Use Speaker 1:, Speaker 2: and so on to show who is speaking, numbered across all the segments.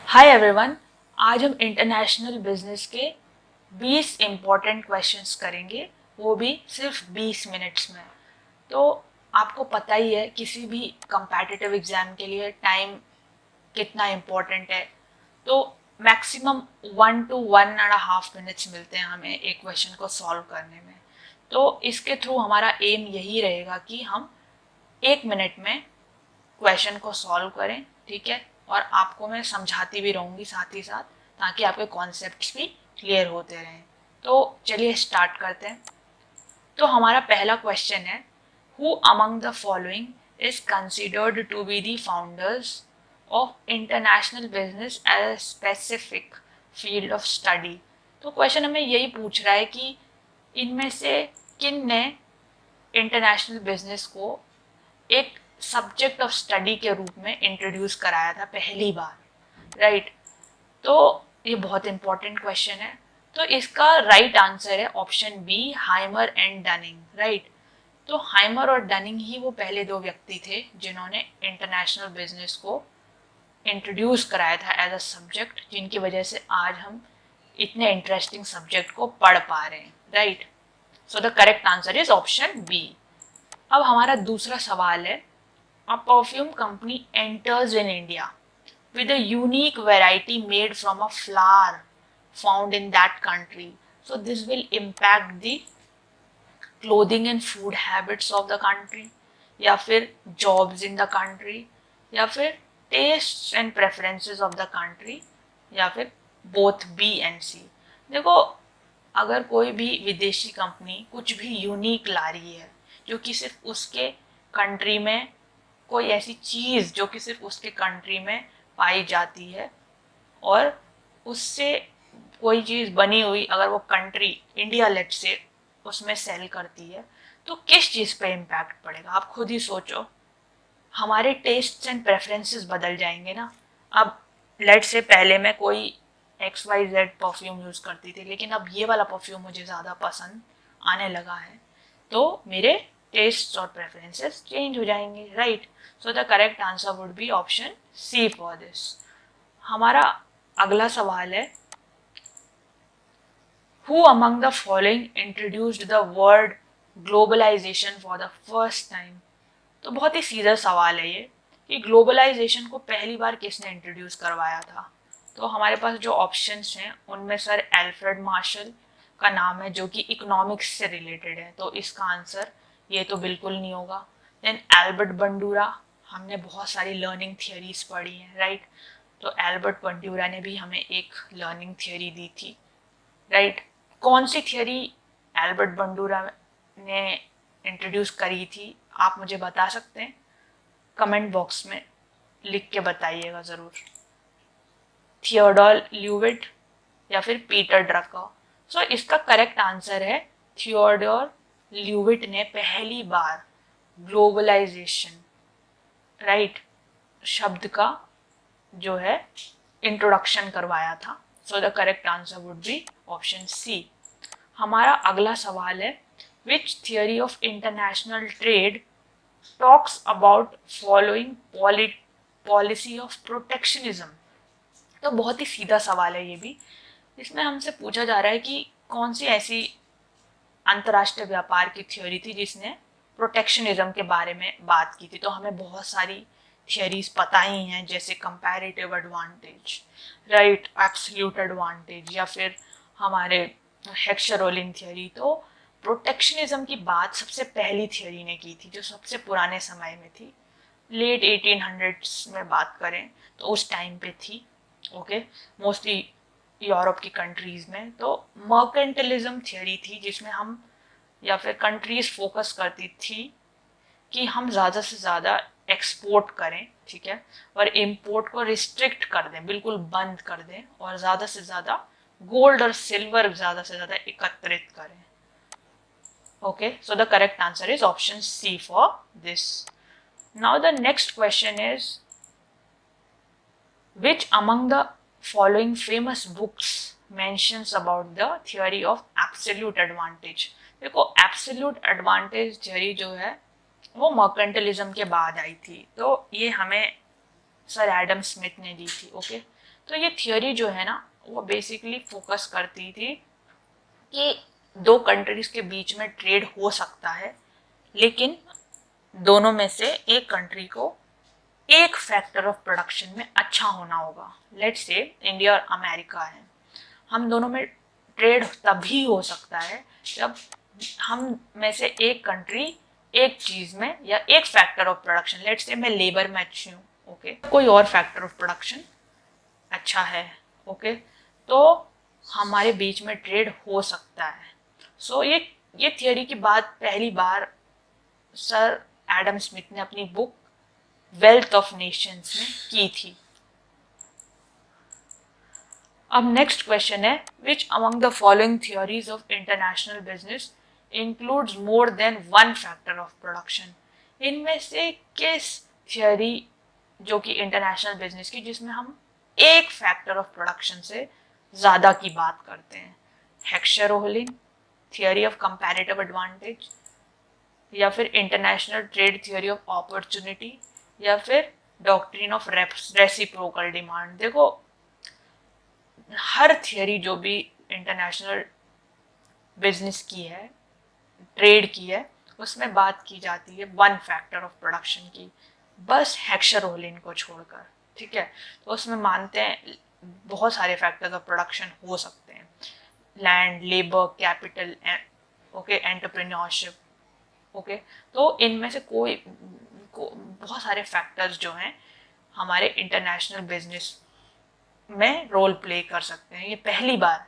Speaker 1: Hi everyone. आज हम international business के 20 इम्पोर्टेंट क्वेश्चंस करेंगे, वो भी सिर्फ 20 मिनट्स में। तो आपको पता ही है किसी भी कंपैटिटिव एग्जाम के लिए टाइम कितना इम्पोर्टेंट है। तो मैक्सिमम 1 to 1.5 मिनट्स मिलते हैं हमें एक क्वेश्चन को सॉल्व करने में। तो इसके थ्रू हमारा एम यही रहेगा कि हम 1 मिनट में क्वेश्चन को सॉल्व करें, ठीक है। और आपको मैं समझाती भी रहूँगी साथ ही साथ, ताकि आपके कॉन्सेप्ट्स भी क्लियर होते रहें। तो चलिए स्टार्ट करते हैं। तो हमारा पहला क्वेश्चन है, who among the following is considered to be the founders of international business as a specific field of study. तो क्वेश्चन हमें यही पूछ रहा है कि इनमें से किन ने इंटरनेशनल बिजनेस को एक सब्जेक्ट ऑफ स्टडी के रूप में इंट्रोड्यूस कराया था पहली बार, राइट। तो ये बहुत इंपॉर्टेंट क्वेश्चन है। तो इसका राइट आंसर है option B, Hymer and Dunning, right. तो हाइमर और डनिंग ही वो पहले दो व्यक्ति थे जिन्होंने इंटरनेशनल बिजनेस को इंट्रोड्यूस कराया था एज अ सब्जेक्ट, जिनकी वजह से आज हम इतने इंटरेस्टिंग सब्जेक्ट को पढ़ पा रहे हैं, right. So the correct answer is option B. अब हमारा दूसरा सवाल है, a perfume company enters in India with a unique variety made from a flower found in that country. So this will impact the clothing and food habits of the country, या फिर jobs in the country, या फिर tastes and preferences of the country, या फिर both B and C। देखो, अगर कोई भी विदेशी कंपनी कुछ भी यूनिक ला रही है जो कि सिर्फ उसके कंट्री में, कोई ऐसी चीज़ जो कि सिर्फ उसके कंट्री में पाई जाती है, और उससे कोई चीज़ बनी हुई अगर वो कंट्री इंडिया लेट से उसमें सेल करती है, तो किस चीज़ पे इम्पैक्ट पड़ेगा आप खुद ही सोचो। हमारे टेस्ट्स एंड प्रेफरेंसेस बदल जाएंगे ना। अब लेट से पहले मैं कोई XYZ परफ्यूम यूज़ करती थी, लेकिन अब ये वाला परफ्यूम मुझे ज़्यादा पसंद आने लगा है, तो मेरे टेस्ट और प्रेफरेंसेस चेंज हो जाएंगे, right. So the correct answer would be option C for this. हमारा अगला सवाल है, who among the following introduced the word globalization for the first time. तो बहुत ही सीधा सवाल है ये कि ग्लोबलाइजेशन को पहली बार किसने इंट्रोड्यूस करवाया था। तो हमारे पास जो ऑप्शंस हैं उनमें सर एल्फ्रेड मार्शल का नाम है, जो कि इकोनॉमिक्स से रिलेटेड है, तो इसका आंसर ये तो बिल्कुल नहीं होगा। देन एल्बर्ट बंडूरा, हमने बहुत सारी लर्निंग थियरीज पढ़ी हैं, राइट। तो एल्बर्ट बंडूरा ने भी हमें एक लर्निंग थियरी दी थी, राइट। कौन सी थियरी एल्बर्ट बंडूरा ने इंट्रोड्यूस करी थी, आप मुझे बता सकते हैं, कमेंट बॉक्स में लिख के बताइएगा ज़रूर। थियोडोर ल्यूविट या फिर पीटर ड्रकर। सो इसका करेक्ट आंसर है थियोडोर ल्यूविट ने पहली बार ग्लोबलाइजेशन, राइट, शब्द का जो है इंट्रोडक्शन करवाया था। So the correct answer would be option C. हमारा अगला सवाल है, which theory of international trade talks about following policy of protectionism. तो बहुत ही सीधा सवाल है ये भी। इसमें हमसे पूछा जा रहा है कि कौन सी ऐसी अंतर्राष्ट्रीय व्यापार की थ्योरी थी जिसने प्रोटेक्शनिज्म के बारे में बात की थी। तो हमें बहुत सारी थियरीज पता ही हैं, जैसे comparative advantage, right, absolute advantage, या फिर हमारे हेक्सरोलिन थियरी। तो प्रोटेक्शनिज्म की बात सबसे पहली थियरी ने की थी, जो सबसे पुराने समय में थी, लेट 1800s में बात करें तो उस टाइम पे थी, ओके, मोस्टली यूरोप की कंट्रीज में। तो मर्केंटलिज्म थियरी थी, जिसमें हम या फिर कंट्रीज फोकस करती थी कि हम ज़्यादा से ज़्यादा एक्सपोर्ट करें, ठीक है, और इम्पोर्ट को रिस्ट्रिक्ट कर दें, बिल्कुल बंद कर दें, और ज़्यादा से ज़्यादा गोल्ड और सिल्वर ज़्यादा से ज़्यादा एकत्रित करें। Okay, so the correct answer is option C for this. Now the next question is, which among the following famous books mentions about the theory of absolute advantage। देखो, absolute advantage theory जो है वो mercantilism के बाद आई थी, तो ये हमें सर एडम स्मिथ ने दी थी। ओके, तो ये थियोरी जो है ना वो बेसिकली फोकस करती थी कि दो कंट्रीज के बीच में ट्रेड हो सकता है, लेकिन दोनों में से एक कंट्री को एक फैक्टर ऑफ प्रोडक्शन में अच्छा होना होगा। लेट्स से इंडिया और अमेरिका है, हम दोनों में ट्रेड तभी हो सकता है जब हम में से एक कंट्री एक चीज में या एक factor of production, let's say मैं लेबर में अच्छी हूँ, ओके, कोई और फैक्टर ऑफ प्रोडक्शन अच्छा है, ओके, तो हमारे बीच में ट्रेड हो सकता है। सो ये थियोरी की बात पहली बार सर एडम स्मिथ ने अपनी बुक वेल्थ ऑफ नेशंस में की थी। अब नेक्स्ट क्वेश्चन है, which among the following theories of international business includes more than one factor of production. इनमें से किस थियोरी जो कि इंटरनेशनल बिजनेस की जिसमें हम एक फैक्टर ऑफ प्रोडक्शन से ज़्यादा की बात करते हैं? Heckscher-Ohlin theory of comparative advantage, या फिर international trade theory of opportunity, या फिर डॉक्ट्रिन ऑफ रेसिप्रोकल डिमांड। देखो, हर थियोरी जो भी इंटरनेशनल बिजनेस की है, ट्रेड की है, उसमें बात की जाती है वन फैक्टर ऑफ प्रोडक्शन की, बस हेक्सर-ओहलिन को छोड़कर, ठीक है। तो उसमें मानते हैं बहुत सारे फैक्टर्स ऑफ प्रोडक्शन हो सकते हैं, land, labour, capital, okay, entrepreneurship, okay. तो इनमें से बहुत सारे फैक्टर्स जो हैं हमारे इंटरनेशनल बिजनेस में रोल प्ले कर सकते हैं। ये पहली बार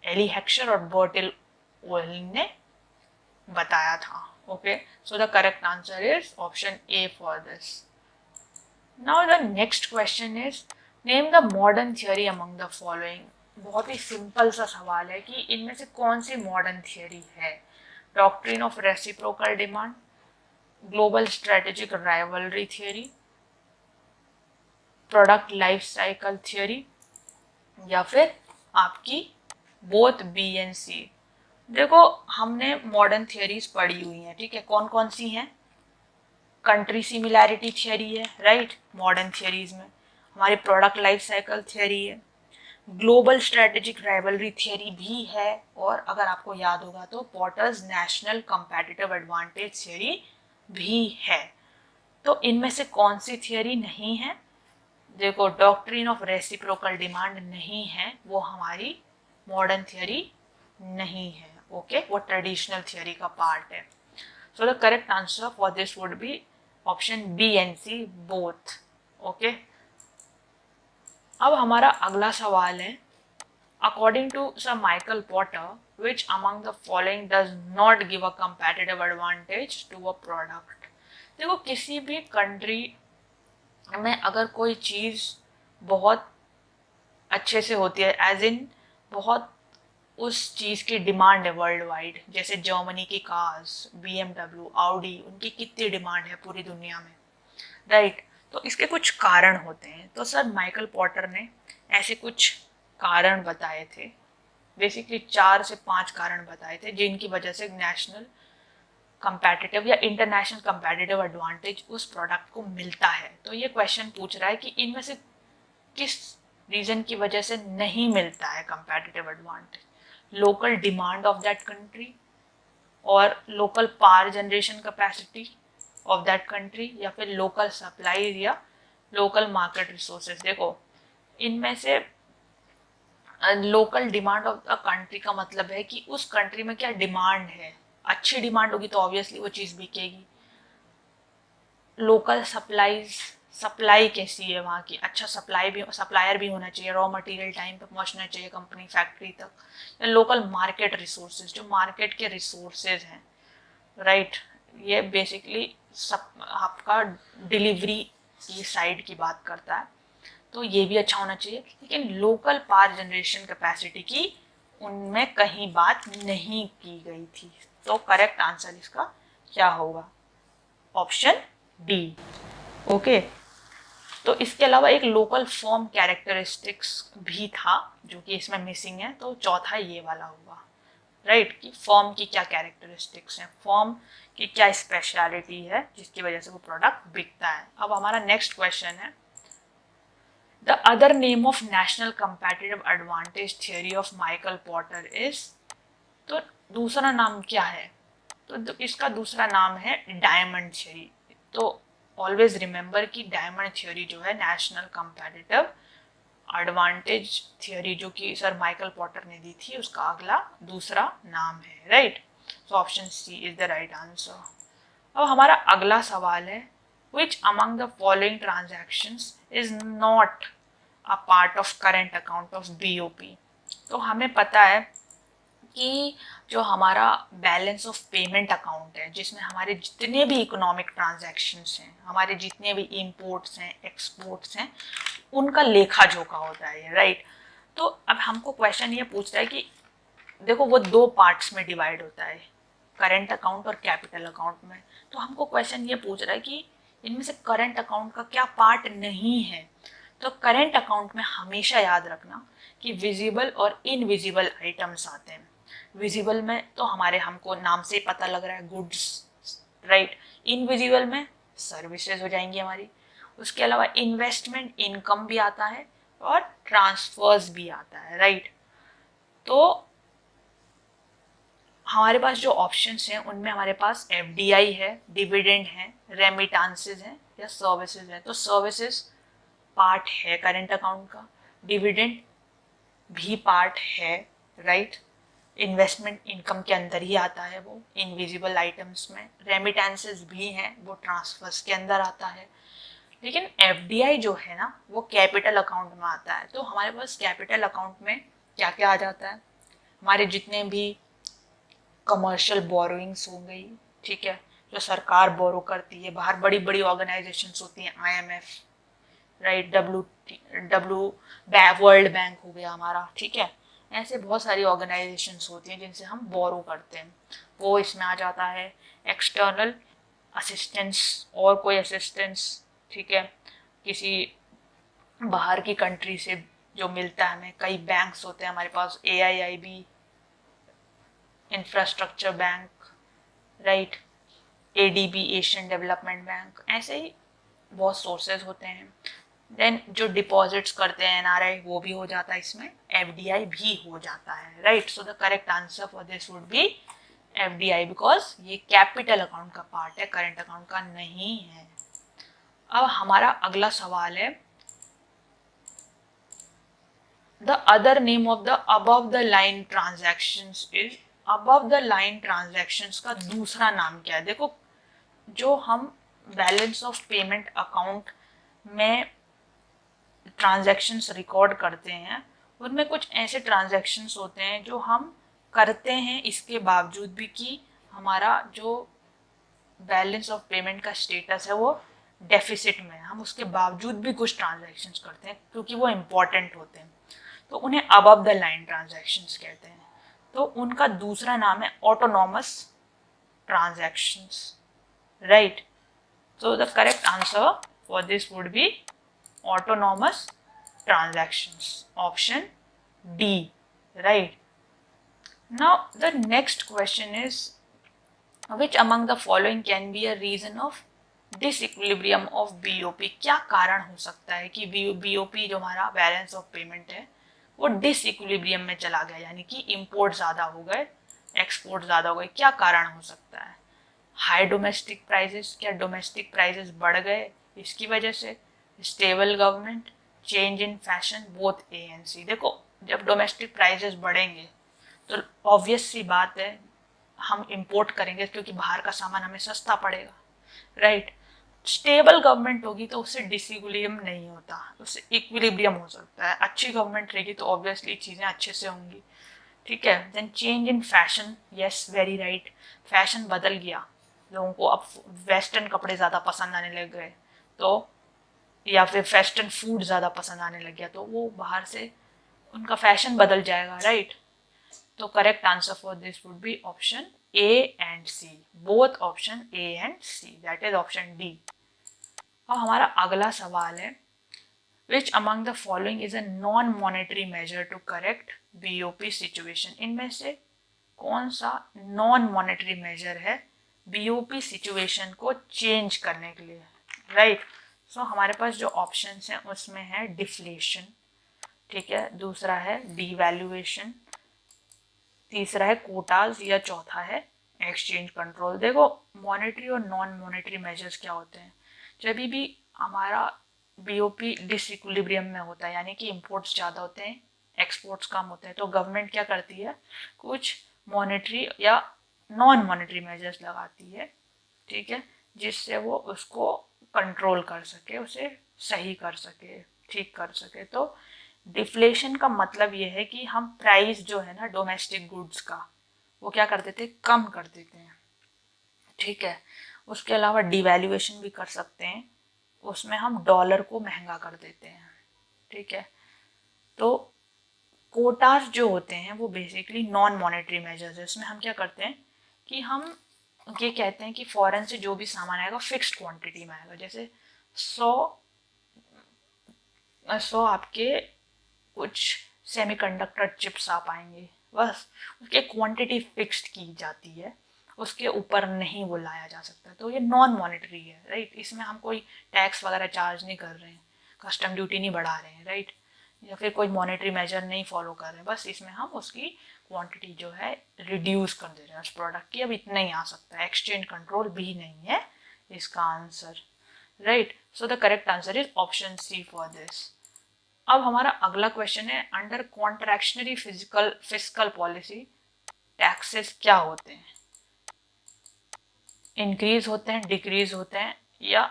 Speaker 1: एली हेक्सर और बर्टिल ओहलिन ने बताया था। Okay, so the correct answer is option A for this. Now the next question is, name the modern theory among the following. बहुत ही सिंपल सा सवाल है कि इनमें से कौन सी मॉडर्न थियोरी है? Doctrine of reciprocal demand, global strategic rivalry theory, product life cycle theory, या फिर आपकी बोथ बी एंड सी। देखो, हमने मॉडर्न थियोरीज पढ़ी हुई हैं, ठीक है, कौन कौन सी हैं? कंट्री सिमिलैरिटी थियोरी है, राइट, मॉडर्न थियोरीज में। हमारी प्रोडक्ट लाइफ साइकिल थियोरी है, ग्लोबल स्ट्रेटेजिक राइवलरी थियोरी भी है, और अगर आपको याद होगा तो Porter's national competitive advantage theory भी है। तो इनमें से कौन सी थियोरी नहीं है? देखो, डॉक्ट्रिन ऑफ रेसिप्रोकल डिमांड नहीं है, वो हमारी मॉडर्न थियोरी नहीं है, ओके, वो ट्रेडिशनल थियोरी का पार्ट है। So the correct answer for this would be option B and C, both, okay. अब हमारा अगला सवाल है, according to sir Michael Porter, which among the following does not give a competitive advantage to a product. देखो, किसी भी country में अगर कोई चीज़ बहुत अच्छे से होती है, एज इन बहुत उस चीज़ की डिमांड है वर्ल्ड वाइड, जैसे जर्मनी की कार्स, BMW, ऑडी, उनकी कितनी डिमांड है पूरी दुनिया में, राइट। तो इसके कुछ कारण होते हैं। तो सर माइकल पॉटर ने ऐसे कुछ कारण बताए थे, बेसिकली 4 से 5 कारण बताए थे जिनकी वजह से नेशनल कंपैटिटिव या इंटरनेशनल कंपैटिटिव एडवांटेज उस प्रोडक्ट को मिलता है। तो ये क्वेश्चन पूछ रहा है कि इनमें से किस रीजन की वजह से नहीं मिलता है competitive advantage? Local demand of that country, और local power generation capacity of that country, या फिर लोकल सप्लाई या लोकल मार्केट रिसोर्सेज। देखो, इनमें से local demand of the country का मतलब है कि उस कंट्री में क्या डिमांड है, अच्छी डिमांड होगी तो ऑब्वियसली वो चीज़ बिकेगी। लोकल सप्लाई कैसी है वहाँ की, अच्छा सप्लायर भी होना चाहिए, रॉ मटेरियल टाइम पे पहुँचना चाहिए कंपनी फैक्ट्री तक। या लोकल मार्केट रिसोर्सेज, जो मार्केट के रिसोर्सेज हैं, राइट, ये बेसिकली सब आपका डिलीवरी की साइड की बात करता है, तो ये भी अच्छा होना चाहिए। लेकिन लोकल पावर जनरेशन कैपेसिटी की उनमें कहीं बात नहीं की गई थी। तो करेक्ट आंसर इसका क्या होगा? Option D, okay. तो इसके अलावा एक लोकल फॉर्म कैरेक्टरिस्टिक्स भी था जो कि इसमें मिसिंग है, तो चौथा ये वाला होगा, राइट, कि फॉर्म की क्या कैरेक्टरिस्टिक्स हैं। फॉर्म कि क्या स्पेशलिटी है जिसकी वजह से वो प्रोडक्ट बिकता है। अब हमारा नेक्स्ट क्वेश्चन है, the other name of national competitive advantage theory of Michael Potter is, तो दूसरा नाम क्या है, तो इसका दूसरा नाम है डायमंड थ्योरी। तो ऑलवेज रिमेंबर कि डायमंड थ्योरी जो है नेशनल कंपैटिटिव एडवांटेज थ्योरी जो कि सर माइकल पॉटर ने दी थी, उसका अगला दूसरा नाम है, right. So option C is the right answer. अब हमारा अगला सवाल है, which among the following transactions is not a part of current account of BOP. तो हमें पता है कि जो हमारा बैलेंस ऑफ पेमेंट अकाउंट है, जिसमें हमारे जितने भी इकोनॉमिक ट्रांजैक्शंस हैं, हमारे जितने भी इंपोर्ट्स हैं, एक्सपोर्ट्स हैं, उनका लेखा जोखा होता है, राइट। तो अब हमको क्वेश्चन ये पूछ रहा है कि देखो वो दो पार्ट्स में डिवाइड होता है, करेंट अकाउंट और कैपिटल अकाउंट में। तो हमको क्वेश्चन ये पूछ रहा है कि इनमें से करेंट अकाउंट का क्या पार्ट नहीं है। तो करेंट अकाउंट में हमेशा याद रखना कि विजिबल और इनविजिबल आइटम्स आते हैं। विजिबल में तो हमारे हमको नाम से पता लग रहा है गुड्स, राइट। इनविजिबल में सर्विसेज हो जाएंगी हमारी। उसके अलावा इन्वेस्टमेंट इनकम भी आता है और ट्रांसफर्स भी आता है, राइट। तो हमारे पास जो ऑप्शंस हैं उनमें हमारे पास एफडीआई है, डिविडेंड है, रेमिटांसेस हैं या सर्विसेज है। तो सर्विसेज पार्ट है करेंट अकाउंट का, डिविडेंड भी पार्ट है, राइट। इन्वेस्टमेंट इनकम के अंदर ही आता है वो इनविजिबल आइटम्स में। रेमिटेंसेस भी हैं, वो ट्रांसफर्स के अंदर आता है। लेकिन एफडीआई जो है ना वो कैपिटल अकाउंट में आता है। तो हमारे पास कैपिटल अकाउंट में क्या क्या आ जाता है, हमारे जितने भी कमर्शियल बोरोइंग्स हो गई, ठीक है, जो सरकार बोरो करती है, बाहर बड़ी बड़ी ऑर्गेनाइजेशंस होती हैं, IMF, right, W world bank हो गया हमारा, ठीक है। ऐसे बहुत सारी ऑर्गेनाइजेशंस होती हैं जिनसे हम बोरो करते हैं, वो इसमें आ जाता है। एक्सटर्नल असिस्टेंस और कोई असिस्टेंस, ठीक है, किसी बाहर की कंट्री से जो मिलता है हमें। कई बैंक्स होते हैं हमारे पास, AIIB, infrastructure bank, right, ADB, Asian development bank, ऐसे ही बहुत सोर्सेज होते हैं। देन जो डिपॉजिट्स करते हैं एनआरआई, वो भी हो जाता है इसमें, एफडीआई भी हो जाता है, right. So the correct answer for this would B FDI, because ये कैपिटल अकाउंट का पार्ट है, करेंट अकाउंट का नहीं है। अब हमारा अगला सवाल है, the other name of the above the line transactions is, above the line transactions का दूसरा नाम क्या है। देखो जो हम बैलेंस ऑफ पेमेंट अकाउंट में ट्रांजैक्शंस रिकॉर्ड करते हैं, उनमें कुछ ऐसे ट्रांजैक्शंस होते हैं जो हम करते हैं इसके बावजूद भी कि हमारा जो बैलेंस ऑफ पेमेंट का स्टेटस है वो डेफिसिट में है, हम उसके बावजूद भी कुछ ट्रांजैक्शंस करते हैं क्योंकि वो इम्पॉर्टेंट होते हैं, तो उन्हें अबव द लाइन ट्रांजैक्शंस कहते हैं। तो उनका दूसरा नाम है autonomous transactions, right. So the correct answer for this would be autonomous transactions, option D, right. Now the next question is, which among the following can be a reason of disequilibrium of BOP। क्या कारण हो सकता है कि BOP जो हमारा balance of payment है वो डिसइक्विलिब्रियम में चला गया, यानी कि इंपोर्ट ज़्यादा हो गए, एक्सपोर्ट ज़्यादा हो गए। क्या कारण हो सकता है? हाई डोमेस्टिक प्राइजेस, क्या डोमेस्टिक प्राइजेस बढ़ गए इसकी वजह से? Stable government, change in fashion, both A and C. देखो जब डोमेस्टिक प्राइजेस बढ़ेंगे तो ऑब्वियस सी बात है हम इंपोर्ट करेंगे क्योंकि बाहर का सामान हमें सस्ता पड़ेगा, राइट। स्टेबल गवर्नमेंट होगी तो उससे डिसइक्विलिब्रियम नहीं होता, उससे इक्विलिब्रियम हो सकता है। अच्छी गवर्नमेंट रहेगी तो ऑब्वियसली चीज़ें अच्छे से होंगी, ठीक है। Then change in fashion, yes very right, fashion बदल गया, लोगों को अब वेस्टर्न कपड़े ज़्यादा पसंद आने लग गए, तो या फिर वेस्टर्न फूड ज़्यादा पसंद आने लग गया, तो वो बाहर से उनका फैशन बदल जाएगा, राइट। तो correct answer for this would be option A and C, both option A and C, that is option D. अब हमारा अगला सवाल है, which among the following is a non monetary measure to correct BOP situation. इनमें से कौन सा non monetary measure है बीओपी सिचुएशन को चेंज करने के लिए, राइट। सो हमारे पास जो ऑप्शंस हैं उसमें है डिफ्लेशन, ठीक है, दूसरा है डीवैल्यूएशन, तीसरा है कोटाज, या चौथा है एक्सचेंज कंट्रोल। देखो मॉनेटरी और नॉन मॉनेटरी मेजर्स क्या होते हैं, जब भी हमारा बीओपी डिसइक्विलिब्रियम में होता है, यानी कि इंपोर्ट्स ज़्यादा होते हैं एक्सपोर्ट्स कम होते हैं, तो गवर्नमेंट क्या करती है, कुछ मॉनेटरी या नॉन मॉनेटरी मेजर्स लगाती है, ठीक है, जिससे वो उसको कंट्रोल कर सके, उसे सही कर सके, ठीक कर सके। तो डिफ्लेशन का मतलब ये है कि हम प्राइस जो है ना डोमेस्टिक गुड्स का, वो क्या कर देते हैं, कम कर देते हैं, ठीक है। उसके अलावा डिवैल्यूएशन भी कर सकते हैं, उसमें हम डॉलर को महंगा कर देते हैं, ठीक है। तो कोटास जो होते हैं वो बेसिकली नॉन मॉनेटरी मेजर्स है, इसमें हम क्या करते हैं कि हम ये कहते हैं कि फॉरेन से जो भी सामान आएगा फिक्स्ड क्वांटिटी में आएगा, जैसे 100 आपके कुछ सेमीकंडक्टर चिप्स आ पाएंगे, बस उसकी क्वांटिटी फिक्स्ड की जाती है, उसके ऊपर नहीं वो लाया जा सकता। तो ये नॉन मॉनेटरी है, राइट। इसमें हम कोई टैक्स वगैरह चार्ज नहीं कर रहे हैं, कस्टम ड्यूटी नहीं बढ़ा रहे हैं, राइट, या फिर कोई मॉनेटरी मेजर नहीं फॉलो कर रहे हैं, बस इसमें हम उसकी क्वांटिटी जो है रिड्यूस कर दे रहे हैं उस प्रोडक्ट की, अब इतना ही आ सकता है, एक्सचेंज कंट्रोल भी नहीं है इसका answer, right. So the correct answer is option C for this. अब हमारा अगला क्वेश्चन है, under contractionary physical fiscal policy taxes क्या होते हैं, इंक्रीज होते हैं, डिक्रीज होते हैं, या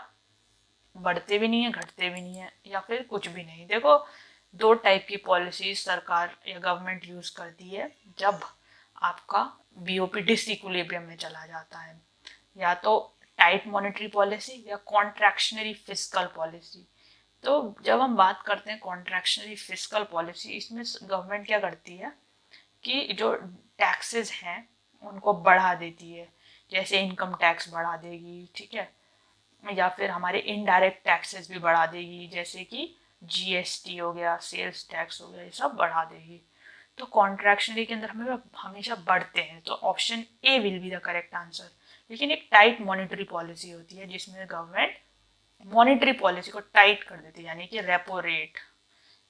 Speaker 1: बढ़ते भी नहीं है, घटते भी नहीं है, या फिर कुछ भी नहीं। देखो दो टाइप की पॉलिसी सरकार या गवर्नमेंट यूज करती है जब आपका बीओपी डिसइक्विलिब्रियम में चला जाता है, या तो टाइट मॉनेटरी पॉलिसी या कॉन्ट्रैक्शनरी फिस्कल पॉलिसी। तो जब हम बात करते हैं कॉन्ट्रैक्शनरी फिस्कल पॉलिसी, इसमें गवर्नमेंट क्या करती है कि जो टैक्सेस हैं उनको बढ़ा देती है, जैसे इनकम टैक्स बढ़ा देगी, ठीक है, या फिर हमारे इनडायरेक्ट टैक्सेस भी बढ़ा देगी, जैसे कि जीएसटी हो गया, सेल्स टैक्स हो गया, ये सब बढ़ा देगी। तो कॉन्ट्रैक्शनरी के अंदर हमें हमेशा बढ़ते हैं, तो option A will be the correct answer. लेकिन एक टाइट मॉनेटरी पॉलिसी होती है जिसमें गवर्नमेंट मॉनेटरी पॉलिसी को टाइट कर देती है, यानी कि रेपो रेट,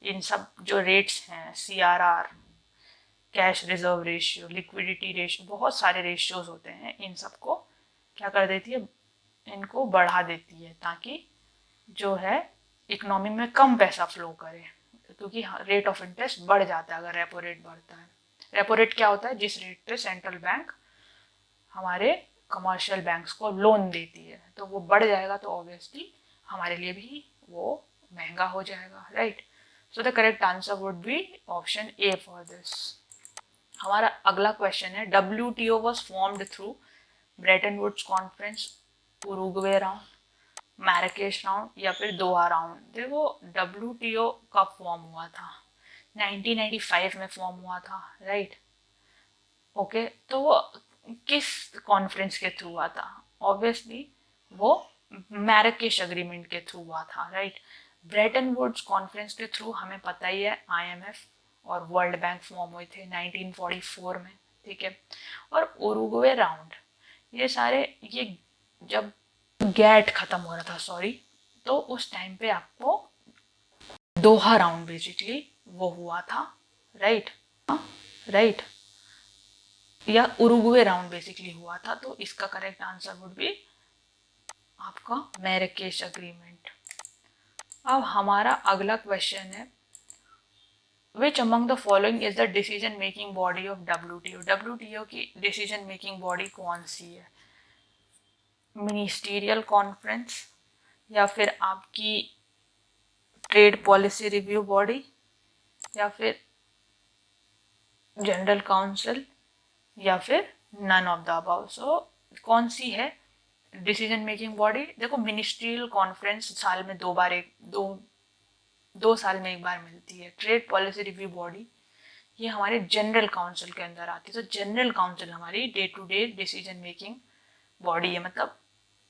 Speaker 1: इन सब जो रेट्स हैं, CRR, cash reserve ratio, liquidity ratio, बहुत सारे रेशियोज होते हैं, इन सबको क्या कर देती है, इनको बढ़ा देती है, ताकि जो है इकोनॉमी में कम पैसा फ्लो करे, क्योंकि रेट ऑफ इंटरेस्ट बढ़ जाता है अगर रेपो रेट बढ़ता है। रेपो रेट क्या होता है, जिस रेट पे सेंट्रल बैंक हमारे कमर्शियल बैंक्स को लोन देती है, तो वो बढ़ जाएगा तो ऑब्वियसली हमारे लिए भी वो महंगा हो जाएगा, right. So the correct answer would be option A for this. हमारा अगला क्वेश्चन है, WTO was formed through Bretton Woods conference, Uruguay round, Marrakesh round, या फिर दोहा राउंड। देखो WTO कब फॉर्म हुआ था, 1995 में फॉर्म हुआ था, राइट। ओके, तो वो किस कॉन्फ्रेंस के थ्रू हुआ था, ऑब्वियसली वो मैराकेश अग्रीमेंट के थ्रू हुआ था, राइट। ब्रेटन वुड्स कॉन्फ्रेंस के थ्रू हमें पता ही है IMF और वर्ल्ड बैंक फॉर्म हुए थे 1944 में, ठीक है। और उरुग्वे राउंड, ये सारे, ये जब गैट खत्म हो रहा था, सॉरी, तो उस टाइम पे आपको दोहा राउंड बेसिकली वो हुआ था, राइट, राइट, या उरुग्वे राउंड बेसिकली हुआ था। तो इसका करेक्ट आंसर वुड बी आपका मैराकेश अग्रीमेंट। अब हमारा अगला क्वेश्चन है, which among the following is the decision making body of WTO। WTO की डिसीजन मेकिंग बॉडी कौन सी है, मिनिस्टीरियल कॉन्फ्रेंस, या फिर आपकी ट्रेड पॉलिसी रिव्यू बॉडी, या फिर जनरल काउंसिल, या फिर नन ऑफ द अबव। सो कौन सी है डिसीजन मेकिंग बॉडी, देखो मिनिस्ट्रियल कॉन्फ्रेंस साल में दो साल में एक बार मिलती है। ट्रेड पॉलिसी रिव्यू बॉडी ये हमारे जनरल काउंसिल के अंदर आती है, तो जनरल काउंसिल हमारी day to day decision making body है, मतलब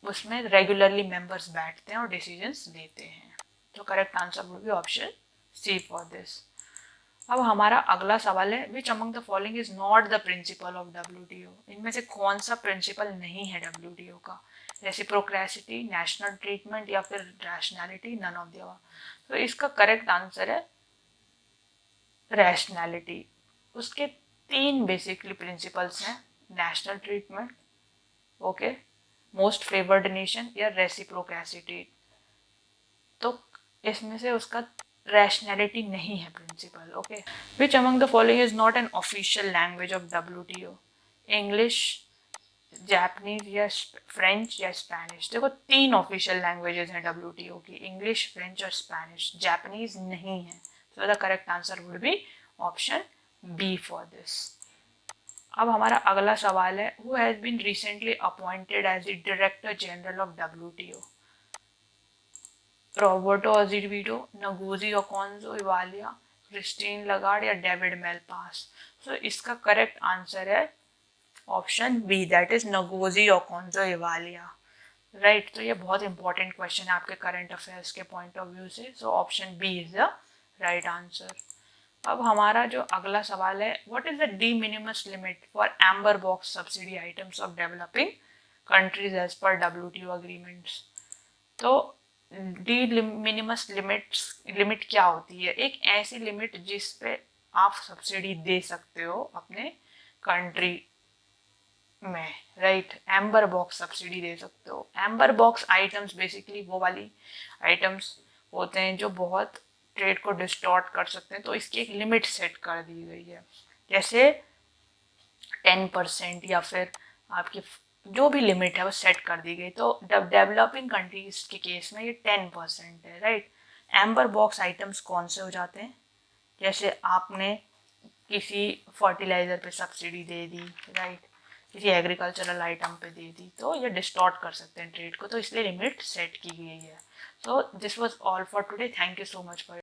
Speaker 1: उसमें रेगुलरली मेंबर्स बैठते हैं और डिसीजंस लेते हैं। तो correct answer would be option C for this. अब हमारा अगला सवाल है, which among the following is not the principle of WTO। इनमें से कौन सा प्रिंसिपल नहीं है WTO का? रेसिप्रोक्रेसिटी, नेशनल ट्रीटमेंट या फिर rationality, none of the above. तो इसका करेक्ट आंसर है रैशनैलिटी। उसके तीन बेसिकली प्रिंसिपल्स हैं, national treatment, okay, most favoured nation या रेसिप्रोक्रेसिटी। तो इसमें से उसका रैशनैलिटी नहीं है principle, okay. Which among the following is not an official language of WTO? English, Japanese या फ्रेंच या स्पेनिश। देखो तीन ऑफिशियल लैंग्वेजेस हैं WTO की, इंग्लिश, फ्रेंच और स्पेनिश, जापानीज नहीं है। So the correct answer would be option B for this. अब हमारा अगला सवाल है, who has been recently appointed as the director general of WTO? Roberto Azevedo, Ngozi Okonjo Iweala, Christine Lagarde या David Malpass. So इसका correct answer है option B, that is Ngozi Okonjo Iweala, right. तो ये बहुत important question है आपके current affairs के point of view से। So option B is the right answer. अब हमारा जो अगला सवाल है, what is the de minimis limit for amber box subsidy items of developing countries as per WTO agreements? तो डी मिनिमस लिमिट क्या होती है? एक ऐसी लिमिट जिस पे आप सब्सिडी दे सकते हो अपने कंट्री में, राइट। एम्बर बॉक्स सब्सिडी दे सकते हो। एम्बर बॉक्स आइटम्स बेसिकली वो वाली आइटम्स होते हैं जो बहुत ट्रेड को डिस्टॉर्ट कर सकते हैं, तो इसकी एक लिमिट सेट कर दी गई है, जैसे 10% या फिर आपकी जो भी लिमिट है वो सेट कर दी गई। तो डेवलपिंग कंट्रीज के केस में ये 10% है, राइट। एम्बर बॉक्स आइटम्स कौन से हो जाते हैं? जैसे आपने किसी फर्टिलाइजर पे सब्सिडी दे दी, राइट, किसी एग्रीकल्चरल आइटम पे दे दी, तो ये डिस्टॉर्ट कर सकते हैं ट्रेड को, तो इसलिए लिमिट सेट की गई है। So this was all for today. Thank you so much for